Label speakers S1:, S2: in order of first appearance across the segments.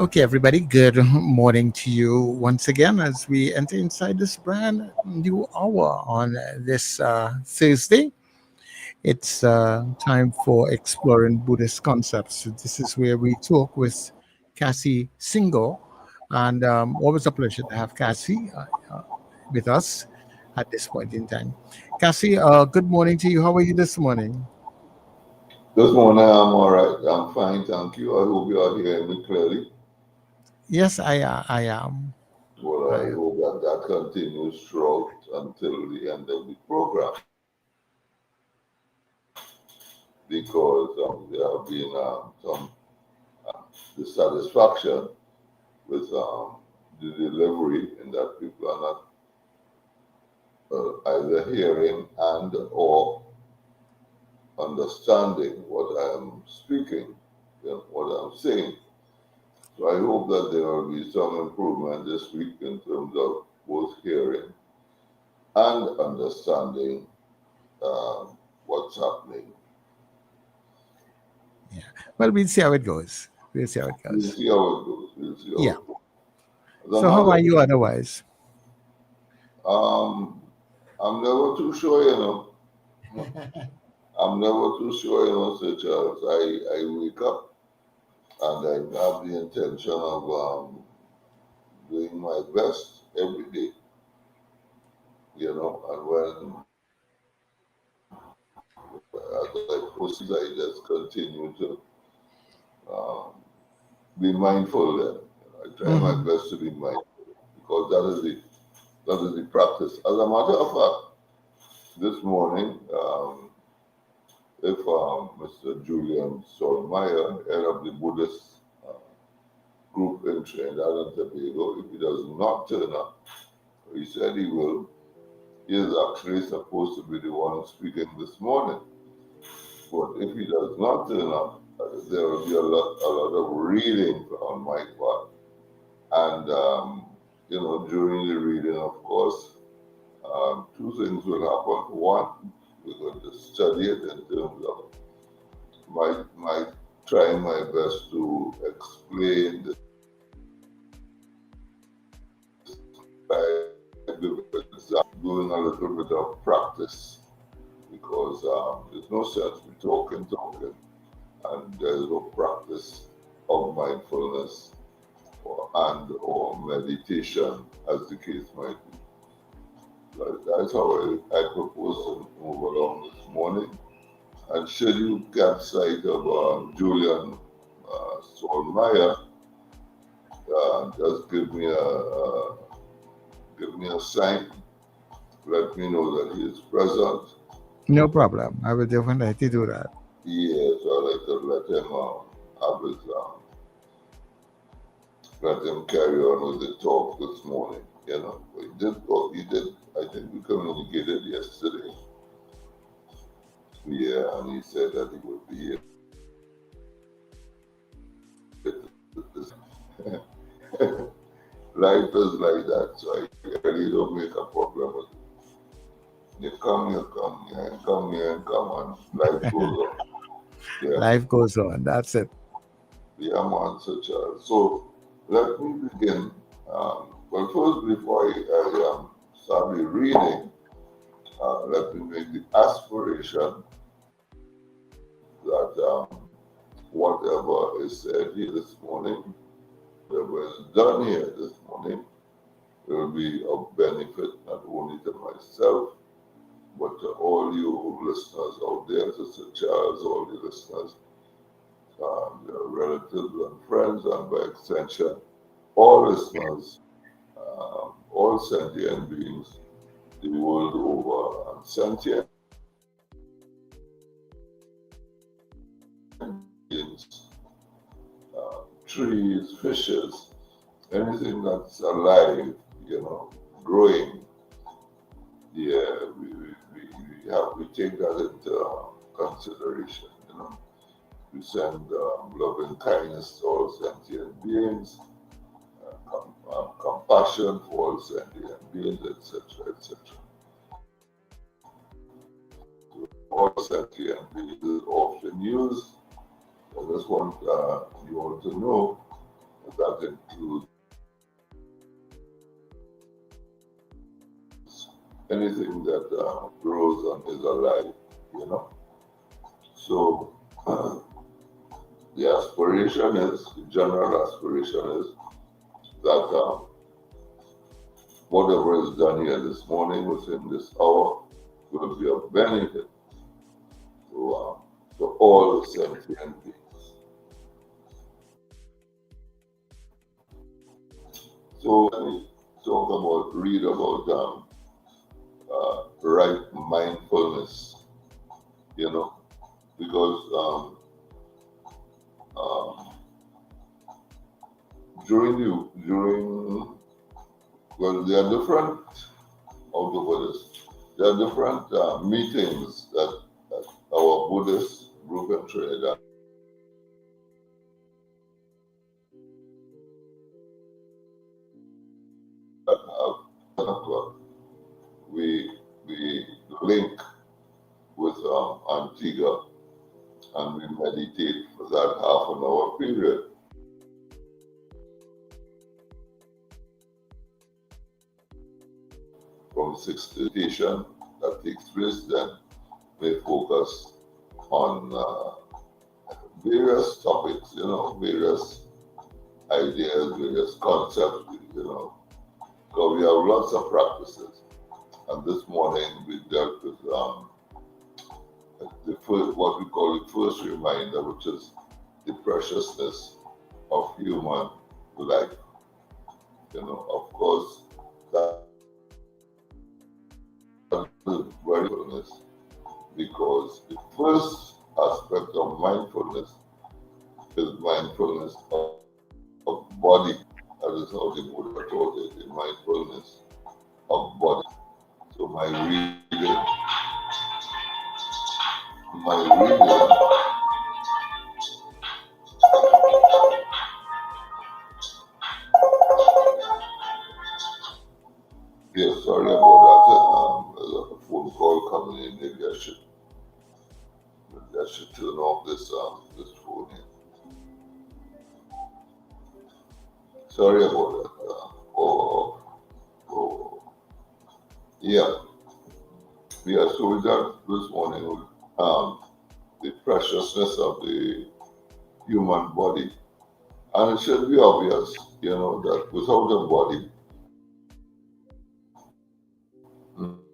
S1: Okay, everybody, good morning to you once again as we enter inside this brand new hour on this Thursday. It's time for Exploring Buddhist Concepts. So this is where we talk with Kasi Senghor, and always a pleasure to have Kasi with us at this point in time. Kasi, good morning to you. How are you this morning?
S2: This morning, I'm all right. I'm fine, thank you. I hope you are hearing me clearly.
S1: Yes, I am.
S2: Well,
S1: I
S2: I
S1: am.
S2: hope that continues throughout until the end of the program because there have been some dissatisfaction with the delivery in that people are not either hearing and or understanding what I am speaking, what I'm saying. So I hope that there will be some improvement this week in terms of both hearing and understanding what's happening.
S1: Yeah. Well, we'll see how it goes. We'll see how it
S2: We'll
S1: goes.
S2: see how it goes. We'll see how
S1: Yeah.
S2: it goes. As a
S1: So, how
S2: matter
S1: are
S2: of
S1: you otherwise?
S2: I'm never too sure, I'm never too sure, Sir Charles. I wake up and I have the intention of doing my best every day, and when as I proceed, I just continue to um, be mindful then. I try my
S1: Hmm.
S2: best to be mindful because that is the practice. As a matter of fact, this morning, if Mr. Julian Solmeyer, head of the Buddhist uh, group in Trinidad and Tobago, if he does not turn up, he said he will. He is actually supposed to be the one speaking this morning. But if he does not turn up, there will be a lot of reading on my part. And, during the reading, of course, two things will happen. One, we're going to study it in terms of my trying my best to explain, describe the exam, doing a little bit of practice because there's no sense in talking, and there's no practice of mindfulness or meditation, as the case might be. But that's how I propose to move along this morning. And should you catch sight of Julian Solmeyer, just give me a sign. Let me know that he is present.
S1: No problem. I will definitely do that.
S2: Yes, I could let him have his let him carry on with the talk this morning. He did go. He did. I think we communicated yesterday. Yeah, and he said that he would be here. Life is like that, so I really don't make a problem with it. You come here, and come here, and come on. Life goes on. Yeah,
S1: Life goes on. That's it.
S2: yeah, man, such a. So let me begin. Well, first, before I start the reading, let me make the aspiration that whatever is said here this morning, whatever is done here this morning, will be of benefit not only to myself, but to all you listeners out there, Sister Charles, all the listeners, your relatives and friends, and by extension, all listeners, all sentient beings the world over, and sentient beings, trees, fishes, anything that's alive, growing. Yeah, we take that into consideration. We send loving kindness to all sentient beings, compassion for all sentient beings, etc., etc. All sentient beings is often used. I just want you all to know that includes anything that grows and is alive, you know. So the aspiration is, the general aspiration is that whatever is done here this morning within this hour will be of benefit to all the sentient beings. So when we read about right mindfulness, you know, because well, there are different, how to put this, there are different meetings that our Buddhist group in Trinidad have. We link with Antigua and we meditate for that half an hour period. From 6 to meditation that takes place, then we focus on various topics, you know, various ideas, various concepts, you know. So we have lots of practices. And this morning we dealt with what we call the first reminder, which is the preciousness of human life. You know, of course, that is very mindfulness, because the first aspect of mindfulness is mindfulness of body. That is how the Buddha taught it, the mindfulness of body. So my reading yeah, sorry about that. There's a phone call coming in. Maybe I should turn off this phone here. Sorry about that. Yeah. So we got this morning the preciousness of the human body. And it should be obvious, you know, that without a body,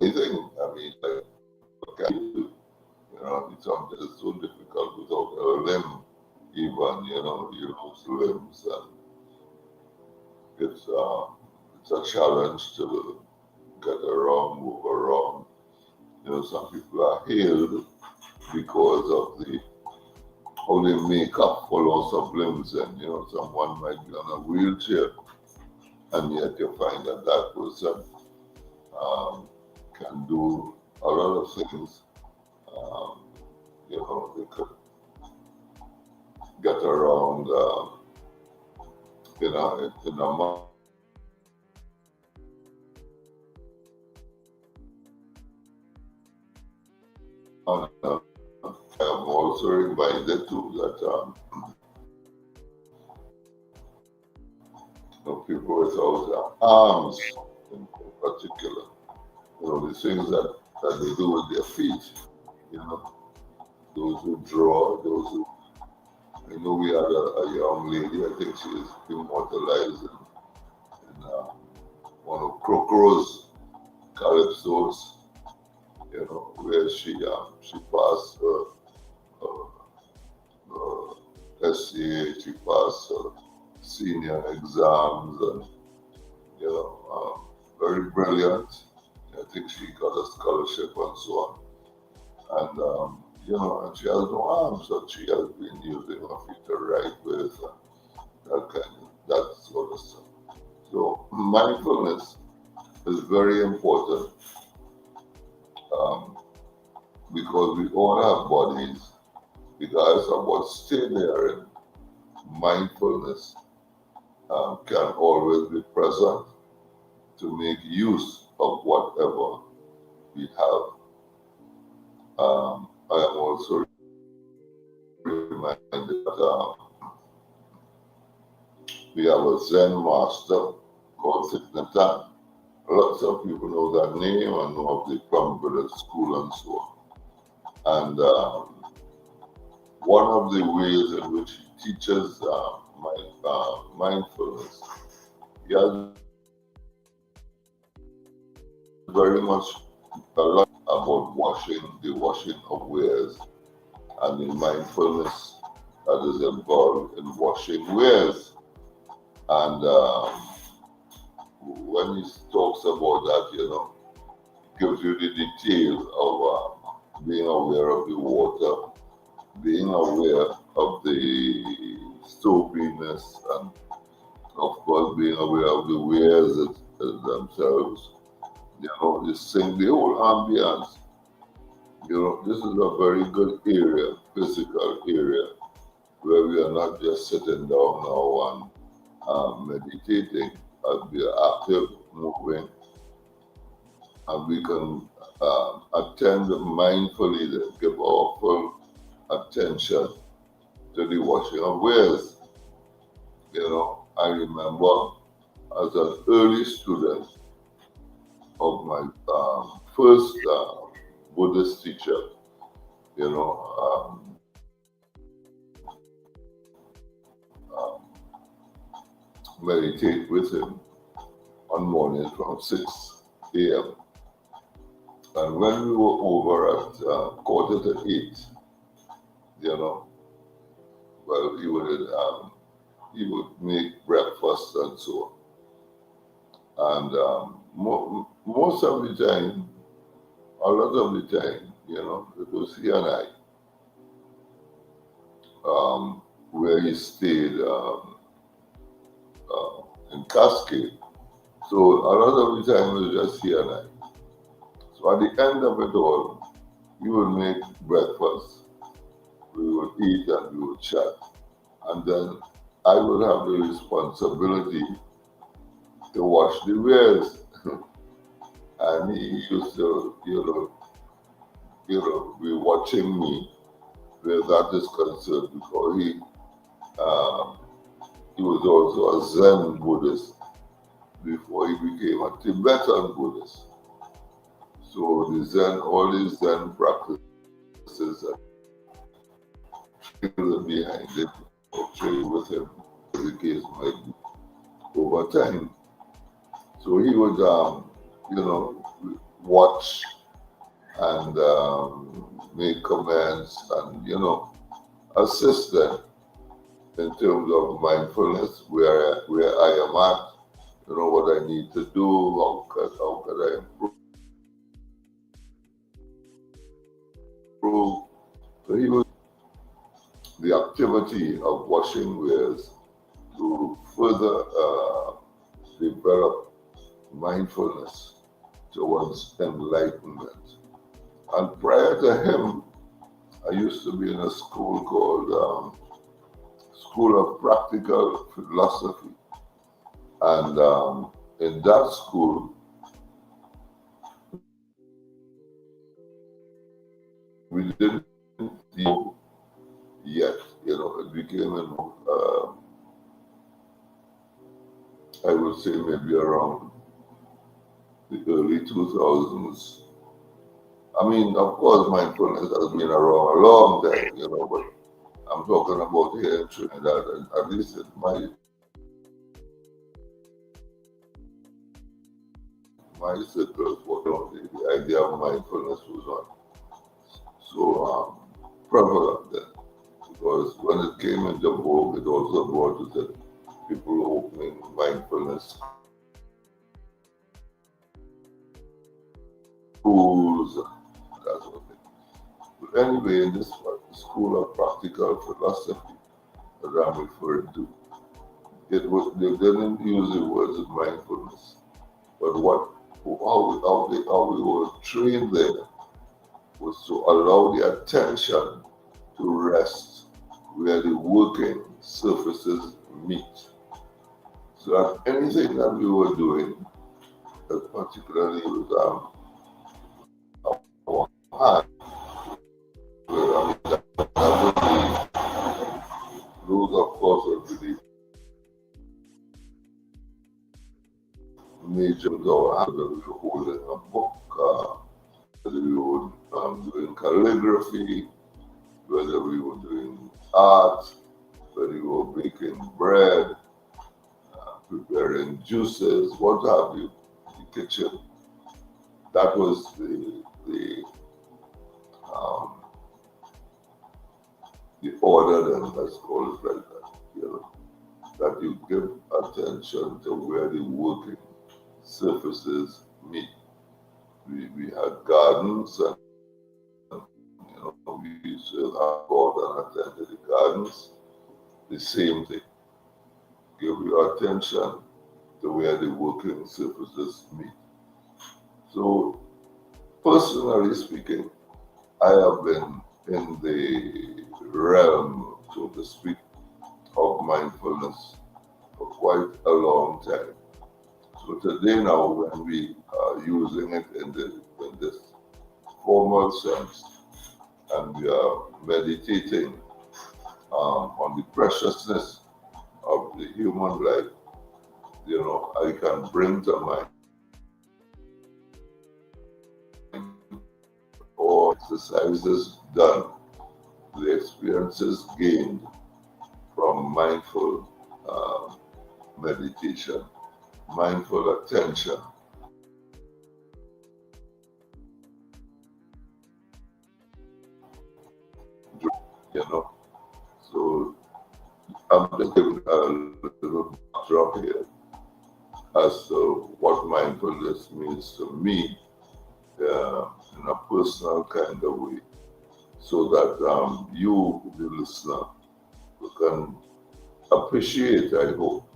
S2: anything, I mean, like, what can you do? You know, it's something that's so difficult without a limb, even, you know, you lose limbs, and it's a challenge to get around, move around. You know, some people are healed because of how they make up for loss of limbs, and you know, someone might be on a wheelchair, and yet you find that that person can do a lot of things. You know, they could get around, in a I'm also reminded too that you know, people without arms in particular, you know, the things that they do with their feet, you know, those who draw, those who, I know we had a young lady, I think she is immortalized in one of Crocro's calypsos, you know, where she passed SCA, she passed senior exams, and you know, very brilliant. I think she got a scholarship and so on. And you know, and she has no arms, so she has been using her feet to write with, that sort of stuff. So mindfulness is very important, because we all have bodies, we regardless of what state they are in, mindfulness can always be present to make use of whatever we have. I am also reminded that we have a Zen master called Thich Nhat Hanh. Lots of people know that name and know of the Plum Buddhist school and so on. And one of the ways in which he teaches mindfulness, he has very much a lot about the washing of wares, and the mindfulness that is involved in washing wares. And when he talks about that, gives you the details of being aware of the water, being aware of the soapiness, and of course being aware of the wares themselves. The whole ambience. This is a very good area, physical area, where we are not just sitting down now and meditating, and we are active, moving, and we can attend mindfully, give our full attention to the washing of wares. I remember as an early student of my first Buddhist teacher, meditate with him on mornings from 6 a.m. And when we were over at 7:45, well, he would make breakfast and so on. And most of the time, a lot of the time, it was he and I, where he stayed in Cascade. So a lot of the time it was just he and I. So at the end of it all, we would make breakfast, we would eat and we would chat. And then I would have the responsibility to wash the wares. And he used to, be watching me where that is concerned, because he was also a Zen Buddhist before he became a Tibetan Buddhist. So all these Zen practices are behind it, or trained with him, as the case might be, over time. So he would, watch and make comments and, assist them in terms of mindfulness, where I am at, what I need to do, how could I improve. So the activity of washing wares to further develop mindfulness towards enlightenment. And prior to him, I used to be in a school called School of Practical Philosophy. And in that school, we didn't know yet, it became I would say maybe around the early 2000s. I mean, of course, mindfulness has been around a long time, but I'm talking about here in Trinidad, and at least in my circles, the idea of mindfulness was not so prevalent then. Because when it came into vogue, it also brought with it people opening mindfulness schools, that sort of thing. But anyway, in this School of Practical Philosophy that I'm referring to, they didn't use the words of mindfulness, but how we were trained there was to allow the attention to rest where the working surfaces meet. So that anything that we were doing, particularly with our hand, that would be, those of course would be major with our hand, whether we were holding a book, whether we were doing calligraphy, whether we were doing art, whether we were baking bread, preparing juices, what have you, the kitchen. That was um, the order, then let's call it like that. You know, that you give attention to where the working surfaces meet. We had gardens, and we used to have God and attend to the gardens. The same thing. Give your attention to where the working surfaces meet. So, personally speaking, I have been in the realm, so to speak, of mindfulness for quite a long time. So today now, when we are using it in this formal sense, and we are meditating on the preciousness of the human life, I can bring to mind all exercises done, the experiences gained from mindful meditation, mindful attention. You know, so I'm just giving a little backdrop here as to what mindfulness means to me in a personal kind of way, so that you, the listener, can appreciate, I hope,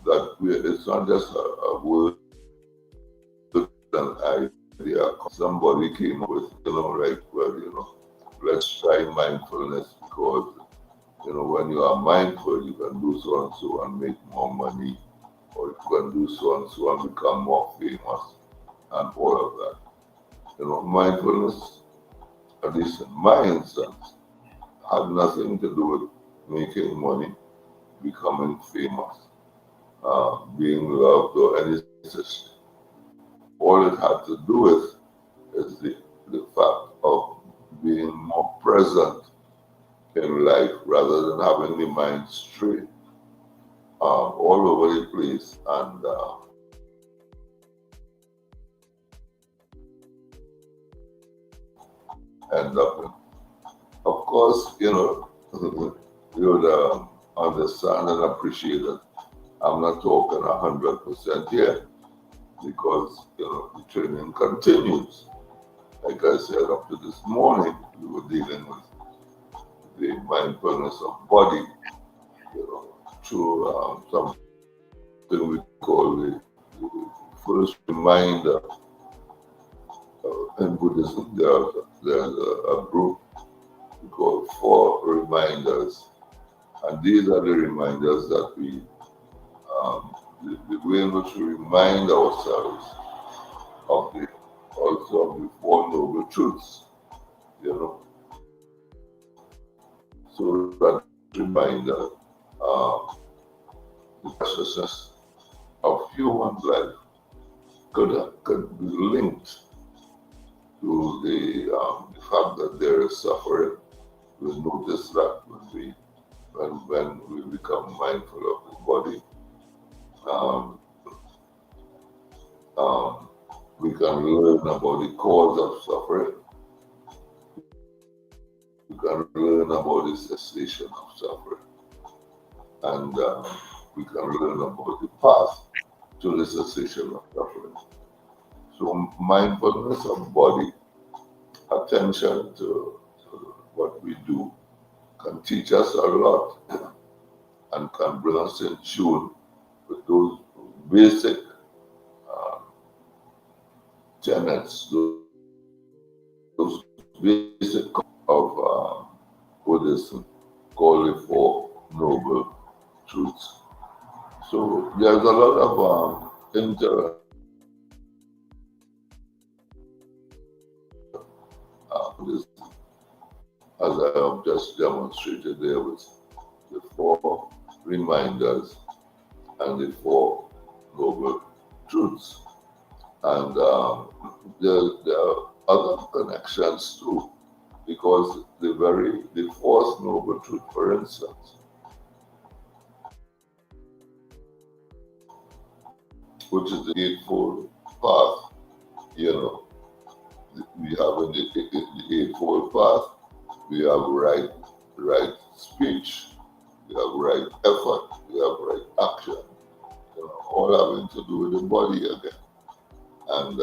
S2: that it's not just a word, an idea somebody came up with, like, well, let's try mindfulness because, when you are mindful, you can do so and so and make more money, or you can do so and so and become more famous, and all of that. Mindfulness, at least in my instance, had nothing to do with making money, becoming famous, being loved, or any such. All it had to do with is the fact of being more present in life rather than having the mind stray all over the place and end up in. Of course, you would understand and appreciate that I'm not talking 100% here because, the training continues. Like I said, up to this morning, we were dealing with the mindfulness of body, through something we call the first reminder. In Buddhism, there's a group called Four Reminders, and these are the reminders that the way in which we remind ourselves of also of the Four Noble Truths, so that reminder, the preciousness of human life could be linked to the fact that there is suffering. We notice that when we become mindful of the body, um, um, we can learn about the cause of suffering. We can learn about the cessation of suffering, and we can learn about the path to the cessation of suffering. So mindfulness of body, attention to what we do, can teach us a lot and can bring us in tune with those basic tenets, those basic of Buddhism, called the Four Noble Truths. So there's a lot of interaction this, as I have just demonstrated there with the four reminders and the four noble truths. And there are other connections too, because the fourth noble truth, for instance, which is the eightfold path, you know, we have in the eightfold path, we have right speech, we have right effort, we have right action, all having to do with the body again. And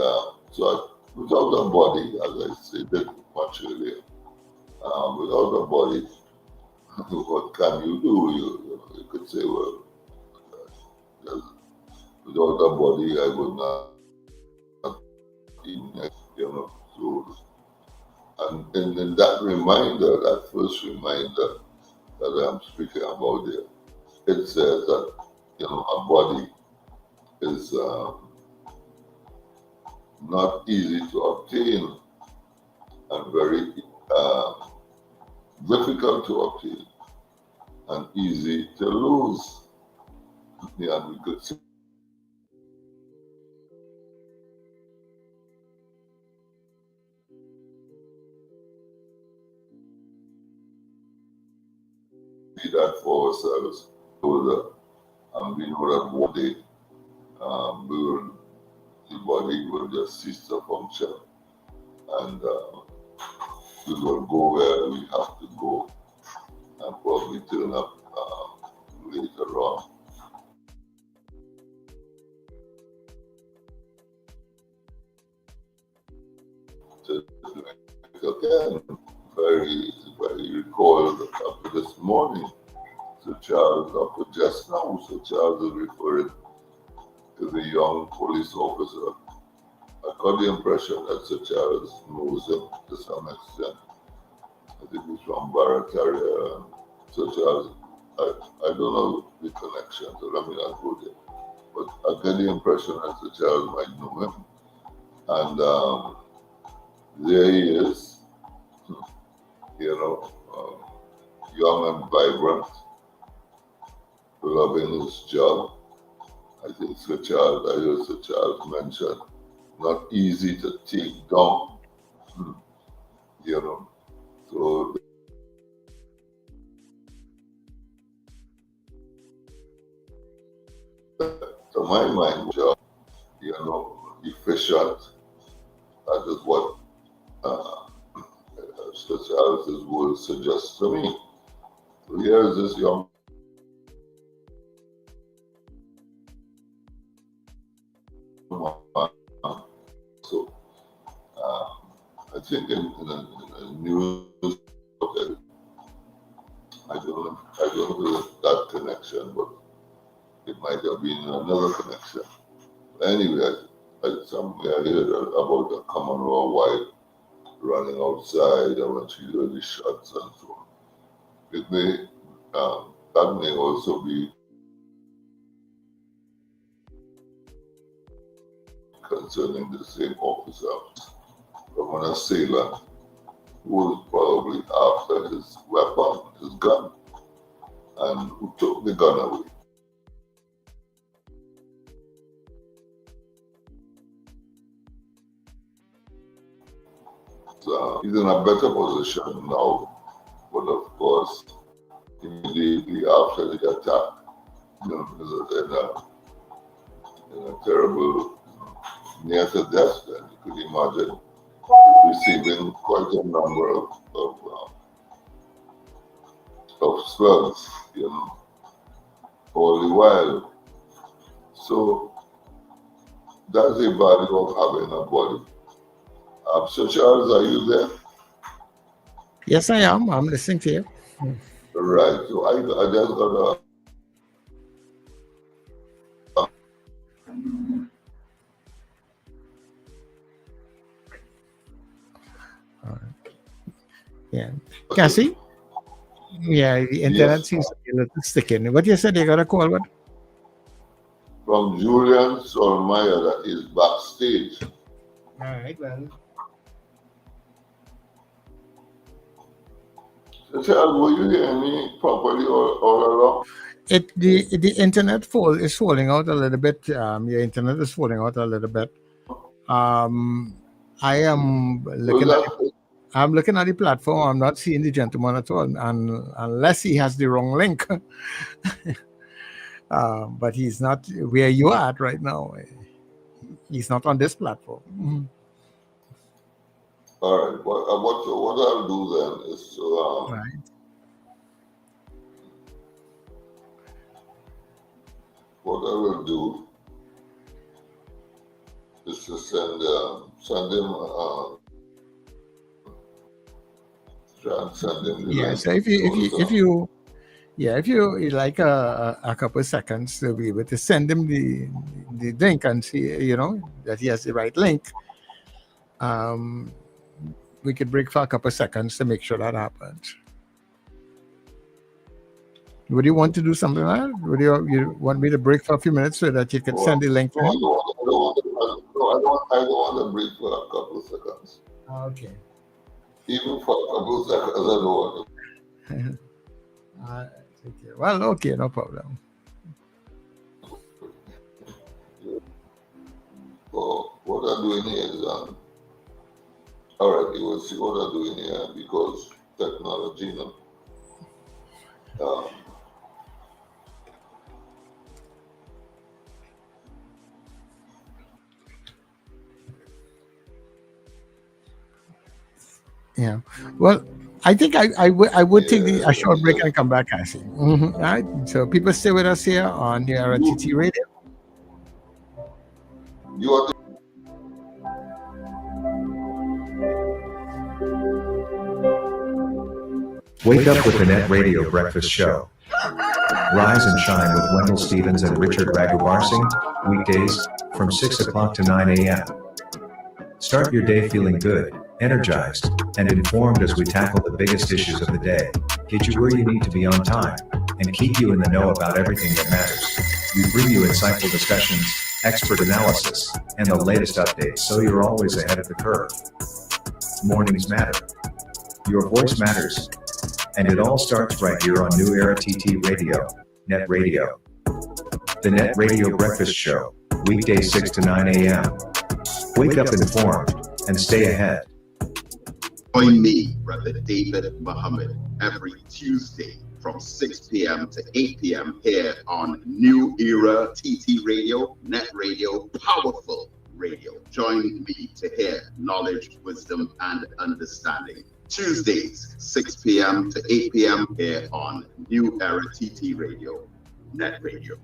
S2: so without the body, as I said much earlier, without the body, what can you do? You could say, well, yes, without the body, I would not eat, so, and in that reminder, that first reminder that I'm speaking about there, it says that, a body is not easy to obtain and very difficult to obtain and easy to lose. Yeah, we could see that for ourselves. And we know that one day the body will just cease to function, and we will go where we have to go and probably turn up later on. To do it again. If I recall this morning, Sir Charles, up to just now, Sir Charles is referring to the young police officer. I got the impression that Sir Charles knows him to some extent. I think he's from Barataria. Sir Charles, I don't know the connection, so let me not go there. But I get the impression that Sir Charles might know him. And there he is, you know, young and vibrant, loving his job. I think I heard Sir Charles mention, not easy to take down, you know. So to my mind, efficient. That is what uh, Sir Charles's words suggest to me. So here is this young man. So I think in a news, I don't know that connection, but it might have been another connection. Anyway, somewhere I heard about the common law wife running outside and when she heard the shots and so on. It may that may also be concerning the same officer from an assailant who was probably after his weapon, his gun, and who took the gun away. So he's in a better position now, but of course, immediately after the attack, in a terrible near to death, then you could imagine receiving quite a number of slugs, all the while. So that's the value of having a body. So Charles, are you there?
S1: Yes, I am. I'm listening to you.
S2: Right. So I just got
S1: Yeah. Cassie? Yeah, the internet
S2: Yes,
S1: seems to be a little sticking. What you said, you got a call? What?
S2: from Julian Solmaya that is backstage.
S1: All right, well.
S2: So, Charles, were you hearing me properly all along?
S1: The internet is falling out a little bit. Your internet is falling out a little bit. Um, I am
S2: So
S1: looking at
S2: that
S1: I'm looking at the platform. I'm not seeing the gentleman at all, and unless he has the wrong link. But he's not where you are at right now. He's not on this platform. Mhm.
S2: all right. What I'll do then is
S1: Right.
S2: what I will do is to send him try and send him the
S1: Yeah.
S2: link
S1: So
S2: so that
S1: if you like a couple of seconds to be able to send him the link and see, that he has the right link. Um, we could break for a couple of seconds to make sure that happens. Would you want to do something like that? Would you want me to break for a few minutes so that you could
S2: well,
S1: send the link to
S2: no,
S1: him?
S2: I don't want to breathe for a couple of seconds.
S1: Okay.
S2: Even for a couple of seconds, I don't want to.
S1: uh, okay. Well, okay, no problem.
S2: So what I'm doing here is, all right, you will see what I'm doing here because technology, um,
S1: Yeah. Well, I think I would take
S2: yeah,
S1: a
S2: let
S1: short
S2: me
S1: break and
S2: just,
S1: come back, Cassie. All right. So people stay with us here on your TT
S2: you,
S1: Radio.
S2: you are
S3: Wake up with the Net Radio Breakfast Show. Rise and shine with Wendell Stevens and Richard Raghuvarsing, weekdays from 6 o'clock to 9 a.m. Start your day feeling good, energized, and informed as we tackle the biggest issues of the day, get you where you need to be on time, and keep you in the know about everything that matters. We bring you insightful discussions, expert analysis, and the latest updates so you're always ahead of the curve. Mornings matter. Your voice matters. And it all starts right here on New Era TT Radio, Net Radio. The Net Radio Breakfast Show, weekdays 6 to 9 a.m. Wake up informed and stay ahead.
S4: Join me, Brother David Muhammad, every Tuesday from 6 p.m. to 8 p.m. here on New Era TT Radio, Net Radio, Powerful Radio. Join me to hear knowledge, wisdom, and understanding. Tuesdays, 6 p.m. to 8 p.m. here on New Era TT Radio, Net Radio.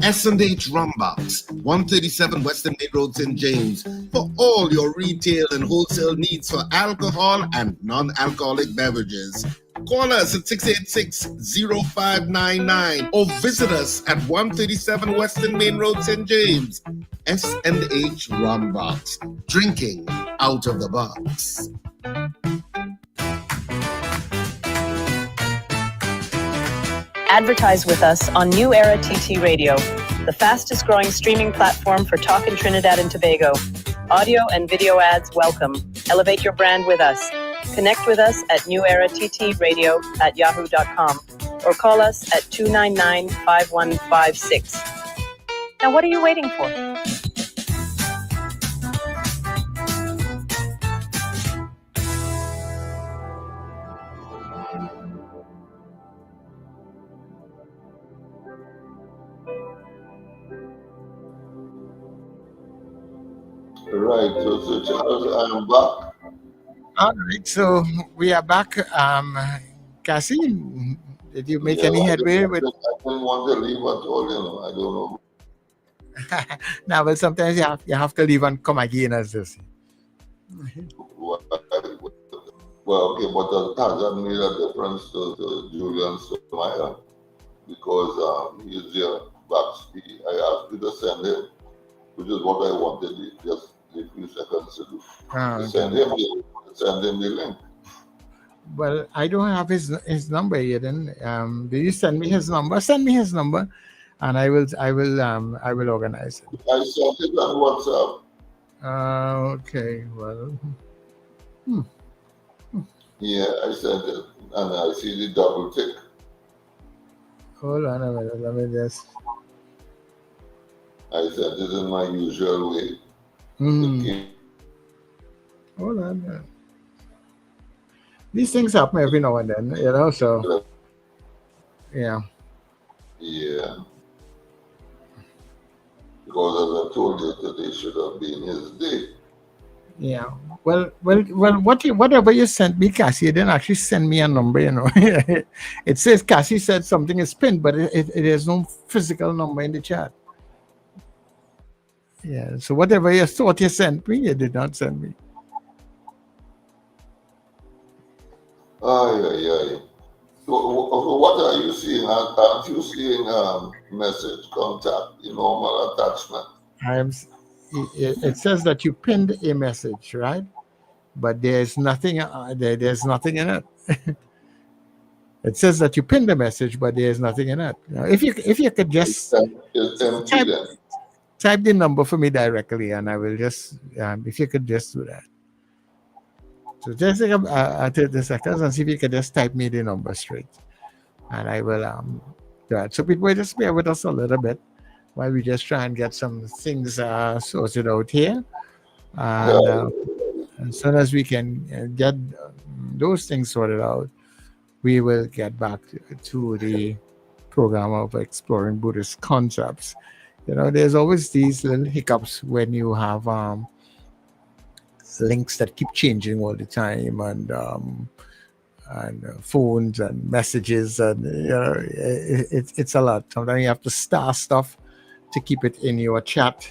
S5: S&H Rumbox, 137 Western Main Road, St. James, for all your retail and wholesale needs for alcohol and non-alcoholic beverages. Call us at 686-0599 or visit us at 137 Western Main Road, St. James. S&H Rumbox, drinking out of the box.
S6: Advertise with us on New Era TT Radio, the fastest growing streaming platform for talk in Trinidad and Tobago. Audio and video ads welcome. Elevate your brand with us. Connect with us at newerattradio@yahoo.com or call us at 299-5156. Now what are you waiting for?
S2: right. So Charles, I am back.
S1: All right. So we are back. Cassie, did you make
S2: Yeah,
S1: any headway with?
S2: I didn't want to leave at all, I don't know.
S1: Now, well, sometimes you have to leave and come again as this.
S2: Why. Well, okay, but that hasn't made a difference to Julian Sotomayor because he's there back. I asked you to send him, which is what I wanted. Just a few seconds
S1: Ah,
S2: to
S1: okay.
S2: send him the link.
S1: Well, I don't have his number yet. Then, do you send me his number? Send me his number, and I will organize it.
S2: I sent it on WhatsApp.
S1: Okay. Well, hmm.
S2: Yeah, I sent it, and I see the double tick.
S1: Hold on a minute. Let me just.
S2: I sent it in my usual way. It
S1: Hmm.
S2: came.
S1: Hold on. These things happen every now and then, So yeah,
S2: Yeah, because as I told you, today should have been his day.
S1: yeah. Well. Whatever you sent me, Cassie, you didn't actually send me a number. It says Cassie said something is pinned, but it has no physical number in the chat. Yeah. So whatever you thought you sent me, you did not send me.
S2: Ay, ay, ay. So, what are you seeing? Aren't you seeing message, contact, the normal attachment?
S1: I am. It says that you pinned a message, right? But there's nothing. There's nothing in it. It says that you pinned the message, but there's nothing in it. If you could just
S2: It's empty
S1: type
S2: then.
S1: type the number for me directly, and I will just if you could just do that. So just take 30 seconds and see if you could just type me the number straight, and I will do that. So people just bear with us a little bit while we just try and get some things sorted out here, and as soon as we can get those things sorted out, we will get back to the program of exploring Buddhist concepts. There's always these little hiccups when you have links that keep changing all the time, and phones and messages, and it's a lot. Sometimes you have to star stuff to keep it in your chat,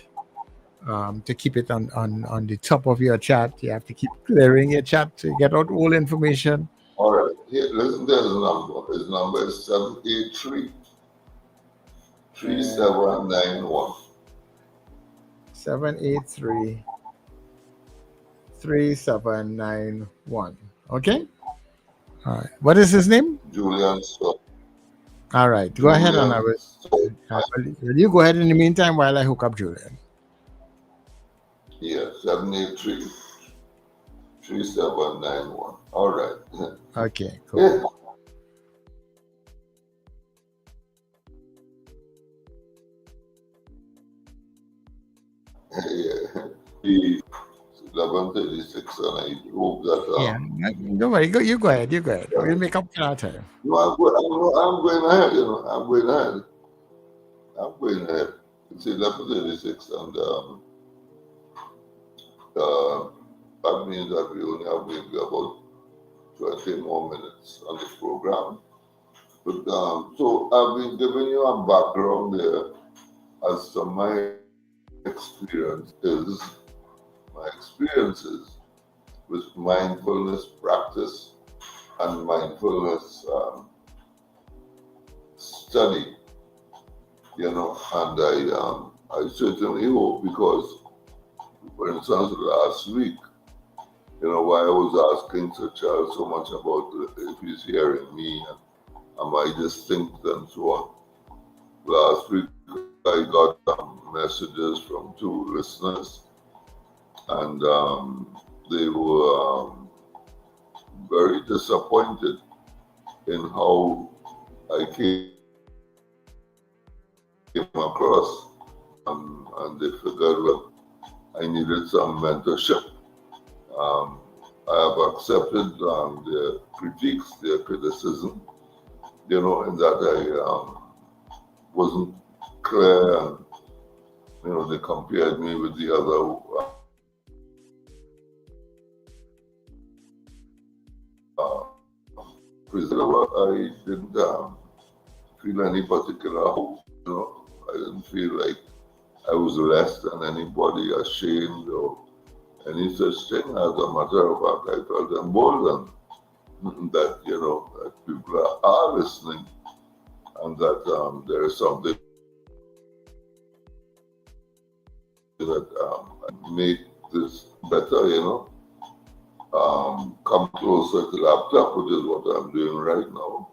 S1: to keep it on the top of your chat. You have to keep clearing your chat to get out all information.
S2: All right. Here, listen to his number. His number is 783 3791.
S1: 783 3791. Okay. All right. What is his name?
S2: Julian Scott.
S1: All right. Go ahead, and I
S2: Julian
S1: will.
S2: Scott.
S1: Will you go ahead in the meantime while I hook up Julian?
S2: Yeah, 783 3791. All right.
S1: Okay. Cool.
S2: Yeah. Yeah. 11:36, and I hope that
S1: Yeah. Don't worry. You go ahead. You go ahead. We'll make up our time.
S2: no, I'm going ahead. I'm going ahead. I'm going ahead. It's 11:36, and that means that we only have maybe about 20 more minutes on this program. But so I've been giving you a background there as to my experiences with mindfulness practice and mindfulness study, and I certainly hope, because, for instance, last week, why I was asking Sir Charles so much about if he's hearing me and am I distinct and so on. Last week I got messages from two listeners, and they were very disappointed in how I came across, and they figured, well, I needed some mentorship. I have accepted their critiques, their criticism, in that I wasn't clear, and they compared me with the other prisoner. I didn't feel any particular hope. I didn't feel like I was less than anybody, ashamed or any such thing. As a matter of fact, I felt emboldened that that people are listening, and that there is something that make this better, come closer to the laptop, which is what I'm doing right now,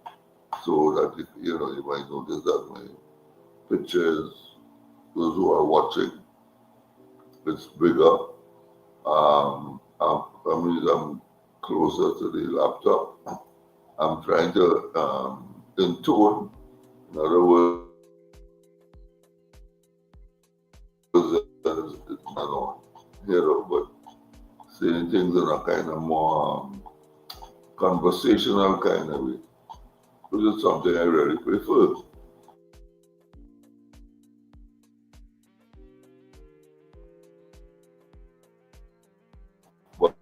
S2: so that you might notice that my pictures, those who are watching, it's bigger. I'm closer to the laptop. I'm trying to intone. In other words, but saying things in a kind of more conversational kind of way, which is something I really prefer. But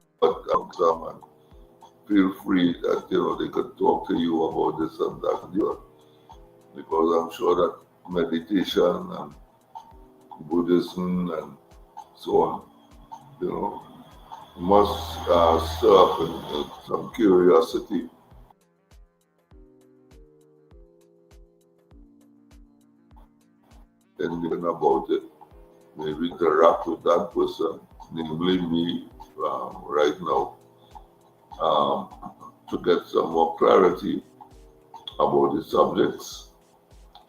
S2: someone feel free that they could talk to you about this and that, because I'm sure that meditation and Buddhism and so on, must stir up in some curiosity. And even about it, maybe interact with that person, namely me, right now, to get some more clarity about the subjects.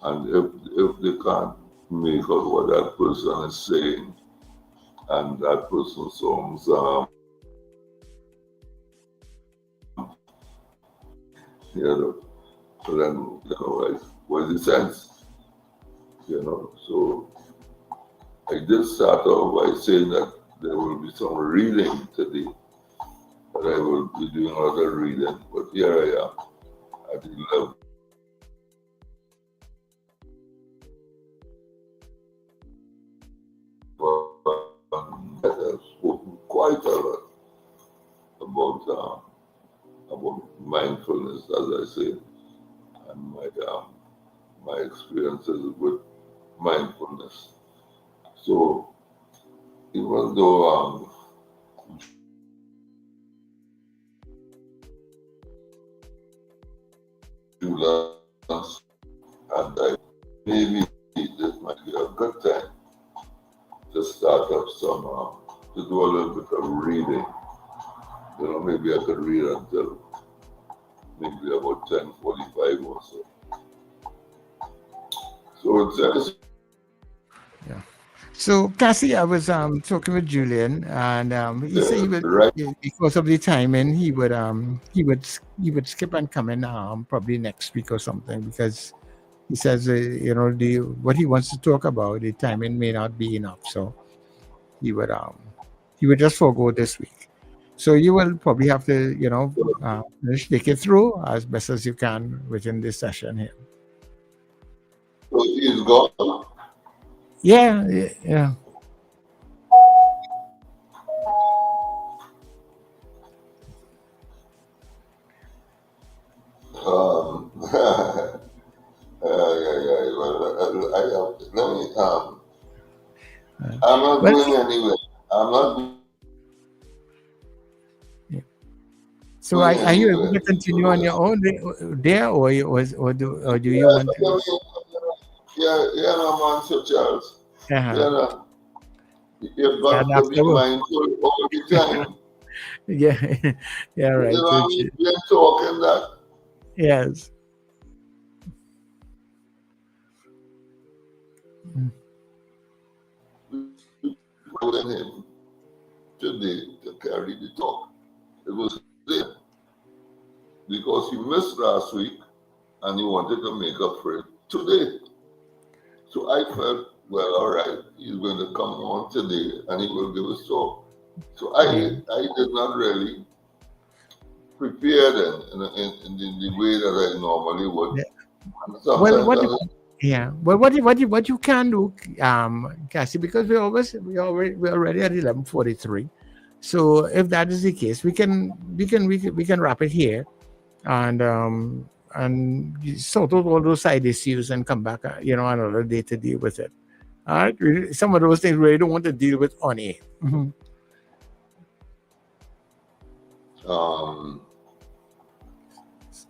S2: And if they can't make out what that person is saying, and that person sounds so then what is the sense? So I did start off by saying that there will be some reading today, that I will be doing other reading, but here I am at 11. I've spoken quite a lot about mindfulness, as I say, and my experiences with mindfulness. So even though and maybe this might be a good time to start up some, to do a little bit of reading. Maybe I could read until maybe about 10:45 or so. So it says.
S1: Yeah. So, Cassie, I was talking with Julian, and he said he would,
S2: Right.
S1: because of the timing, he would skip and come in probably next week or something, because he says what he wants to talk about, the timing may not be enough, so he would just forego this week. So you will probably have to take it through as best as you can within this session here.
S2: So he's gone.
S1: Yeah, yeah.
S2: Well, let me. I'm not going anywhere. I'm not.
S1: So are you able to continue on your own there, or do you want to?
S2: Yeah, I'm on so Charles.
S1: Uh-huh.
S2: You've got to be mindful all the time.
S1: Yeah, yeah, right.
S2: You're talking that.
S1: Yes.
S2: Calling him today to carry the talk. It was there because he missed last week and he wanted to make up for it today. So I felt, well, all right, he's going to come on today and he will give us talk. So I did not really prepare them in the way that I normally would.
S1: Yeah. Well, what you can do, Cassie, because we're already at 11:43. So if that is the case, we can wrap it here, and sort out all those side issues and come back, another day to deal with it. All right. Some of those things we really don't want to deal with on air. Mm-hmm.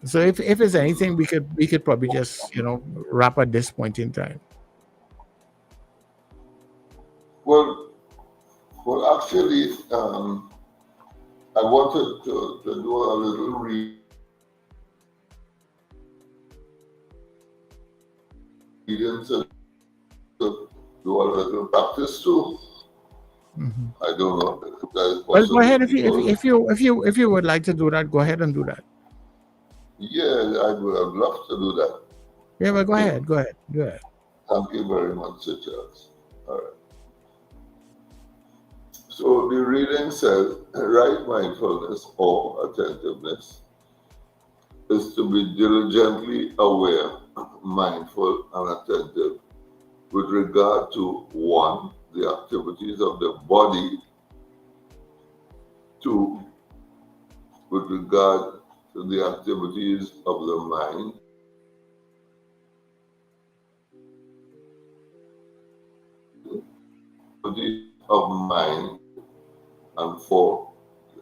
S1: So if there's anything, we could probably just wrap at this point in time.
S2: Well, Well, actually, I wanted to do a little reading to do a little practice too.
S1: Mhm.
S2: I don't know if that is
S1: Well, go
S2: possible
S1: ahead
S2: because
S1: if you would like to do that. Go ahead and do that.
S2: yeah, I'd love to do that.
S1: Yeah, but
S2: Okay.
S1: go ahead, go ahead.
S2: Thank you very much, Sir Charles. All right. So the reading says, right mindfulness or attentiveness is to be diligently aware, mindful, and attentive with regard to one, the activities of the body, two, with regard to the activities of the mind, activities of mind, and four,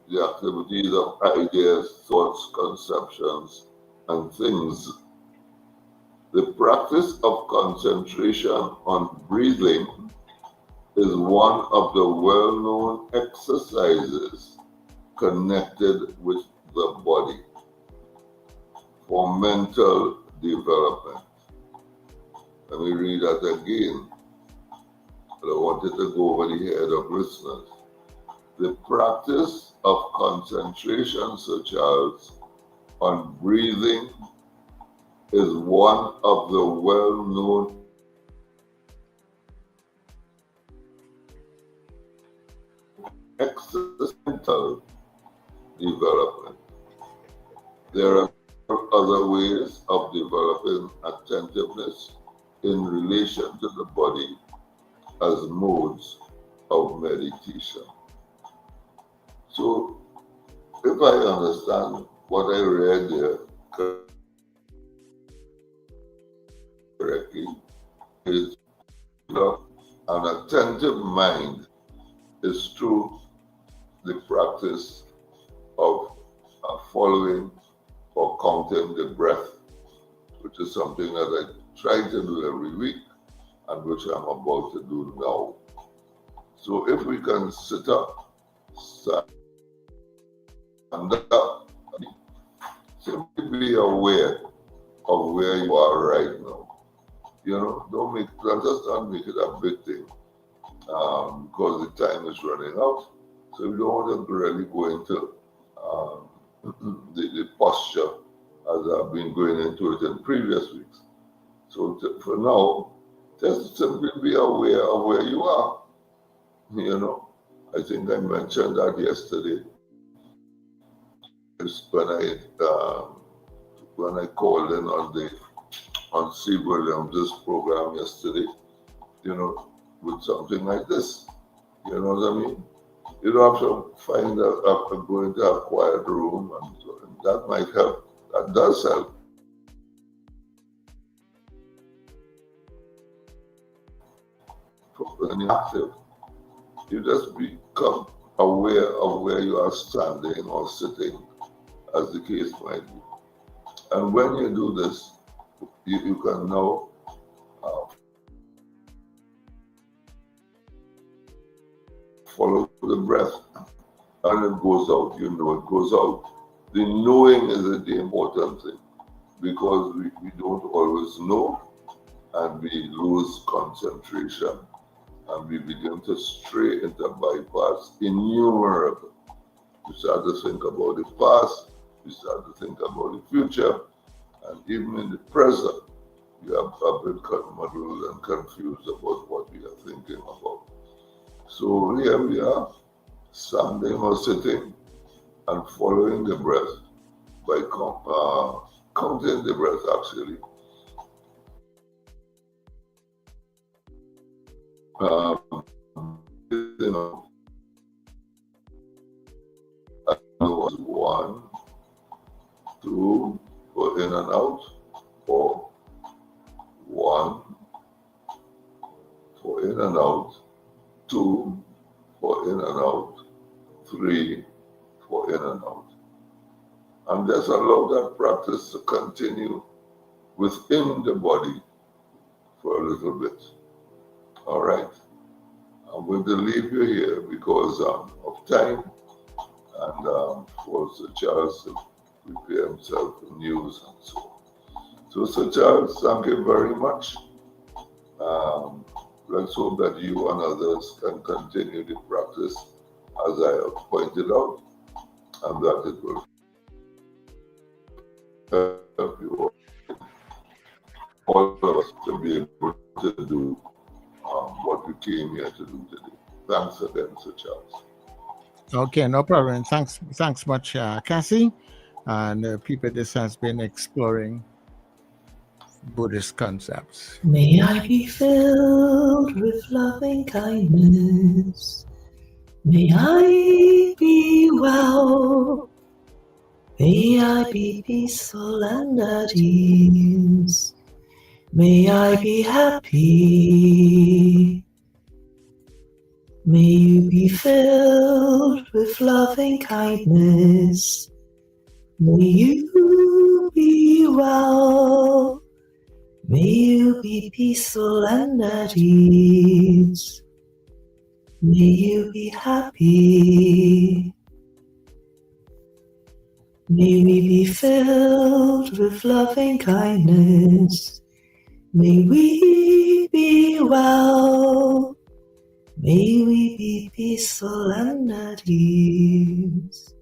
S2: the activities of ideas, thoughts, conceptions, and things. The practice of concentration on breathing is one of the well-known exercises connected with the body for mental development. Let me read that again, but I wanted to go over the head of listeners. The practice of concentration, Sir Charles, on breathing is one of the well-known mental development. There are other ways of developing attentiveness in relation to the body as modes of meditation. So, if I understand what I read there correctly, is an attentive mind is through the practice of following or counting the breath, which is something that I try to do every week and which I'm about to do now. So if we can sit up, stand up, simply be aware of where you are right now. You know, don't make it a big thing because the time is running out. So we don't want to really go into the posture as I've been going into it in previous weeks. So for now, just simply be aware of where you are. You know, I think I mentioned that yesterday. When I called in on Steve Williams' program yesterday, you know, with something like this. You know what I mean? You don't have to go into a quiet room, and that might help. That does help. When you're active, you just become aware of where you are standing or sitting, as the case might be. And when you do this, you can now follow the breath. And it goes out, you know it goes out. The knowing is the important thing because we don't always know and we lose concentration and we begin to stray into bypass innumerable. We start to think about the past, we start to think about the future, and even in the present, we are a bit muddled and confused about what we are thinking about. So here we are, standing or sitting and following the breath by counting the breath actually. You know, one, two, for in and out, or one, for in and out, two, for in and out, three, for in and out. And just allow that practice to continue within the body for a little bit. All right. I'm going to leave you here because of time and for Sir Charles to prepare himself for news and so on. So, Sir Charles, thank you very much. Let's hope that you and others can continue the practice as I have pointed out, and that it will help you all of us to be able to do what we came here to do today. Thanks again, Sir Charles.
S1: Okay, no problem. Thanks much, Cassie. And people, this has been Exploring Buddhist Concepts.
S7: May I be filled with loving kindness. May I be well. May I be peaceful and at ease. May I be happy. May you be filled with loving kindness. May you be well. May you be peaceful and at ease. May you be happy. May we be filled with loving kindness. May we be well. May we be peaceful and at ease.